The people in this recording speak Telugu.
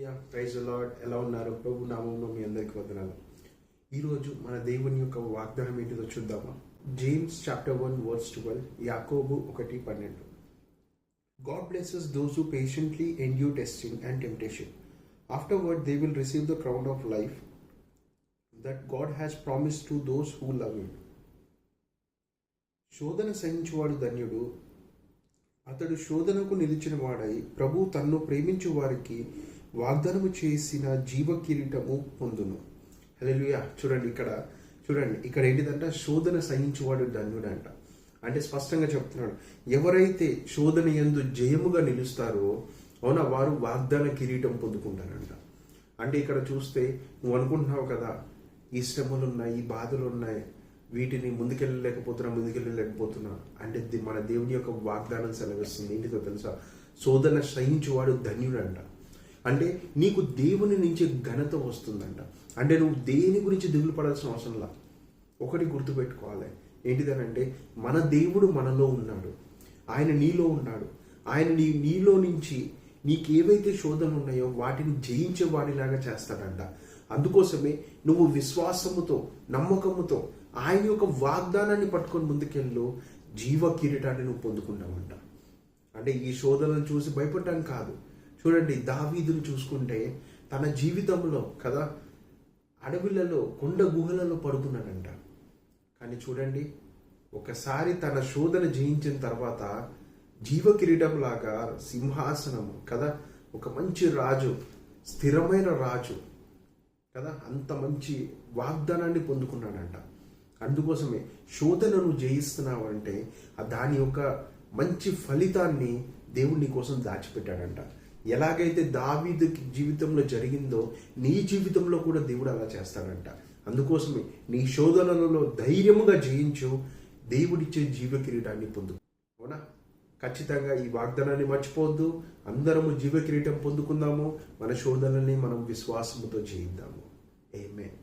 Hallelujah, praise the lord. ఎలా ఉన్నారు? ప్రభు నామంలో మీ అందరికీ వందనాలు. ఈరోజు మన దేవుని యొక్క వాగ్దానం ఏంటిదో చూద్దామా? జేమ్స్ చాప్టర్ 1 వర్స్ 12, యాకోబు 1:12. God blesses those who patiently endure testing and temptation. Afterward they will receive the crown of life that God has promised to those who love him. శోధన సహించువాడు ధన్యుడు, అతడు శోధనకు నిలిచిన వాడై ప్రభు తన్ను ప్రేమించు వారికి వాగ్దానము చేసిన జీవ కిరీటము పొందును. హల్లెలూయా. చూడండి ఇక్కడ ఏంటిదంట? శోధన సహించువాడు ధన్యుడంట. అంటే స్పష్టంగా చెప్తున్నాడు, ఎవరైతే శోధన యందు జయముగా నిలుస్తారో అవునా వారు వాగ్దాన కిరీటం పొందుకుంటారంట. అంటే ఇక్కడ చూస్తే నువ్వు అనుకుంటున్నావు కదా, ఈ శ్రమలు ఉన్నాయి, ఈ బాధలు ఉన్నాయి, వీటిని ముందుకెళ్ళలేకపోతున్నా అంటే మన దేవుని యొక్క వాగ్దానం సెలవిస్తుంది. ఏంటిదో తెలుసా? శోధన సహించువాడు ధన్యుడంట. అంటే నీకు దేవుని నుంచి ఘనత వస్తుందంట. అంటే నువ్వు దేని గురించి దిగులు పడాల్సిన అవసరంలా. ఒకటి గుర్తుపెట్టుకోవాలి, ఏంటిదనంటే మన దేవుడు మనలో ఉన్నాడు, ఆయన నీలో ఉన్నాడు. ఆయన నీలో నుంచి నీకేవైతే శోధనలు ఉన్నాయో వాటిని జయించే వాడిలాగా చేస్తాడంట. అందుకోసమే నువ్వు విశ్వాసముతో నమ్మకముతో ఆయన యొక్క వాగ్దానాన్ని పట్టుకొని ముందుకెళ్ళు, జీవ కిరీటాన్ని నువ్వు పొందుకుంటావంట. అంటే ఈ శోధనను చూసి భయపడటం కాదు. చూడండి, దావీదును చూసుకుంటే తన జీవితంలో కదా అడవులలో కొండ గుహలలో పడుకున్నాడంట. కానీ చూడండి, ఒకసారి తన శోధన జయించిన తర్వాత జీవ కిరీటం లాగా సింహాసనము కదా, ఒక మంచి రాజు, స్థిరమైన రాజు కదా, అంత మంచి వాగ్దానాన్ని పొందుకున్నాడంట. అందుకోసమే శోధనను జయిస్తున్నావు అంటే దాని యొక్క మంచి ఫలితాన్ని దేవుడు నీ కోసం దాచిపెట్టాడంట. ఎలాగైతే దావీదు జీవితంలో జరిగిందో నీ జీవితంలో కూడా దేవుడు అలా చేస్తాడంట. అందుకోసమే నీ శోధనలలో ధైర్యముగా జయించు, దేవుడిచ్చే జీవ కిరీటాన్ని పొందు. అవునా? ఖచ్చితంగా ఈ వాగ్దానాన్ని మర్చిపోవద్దు. అందరము జీవ కిరీటం పొందుకుందాము. మన శోధనల్ని మనం విశ్వాసముతో జయిద్దాము. ఆమేన్.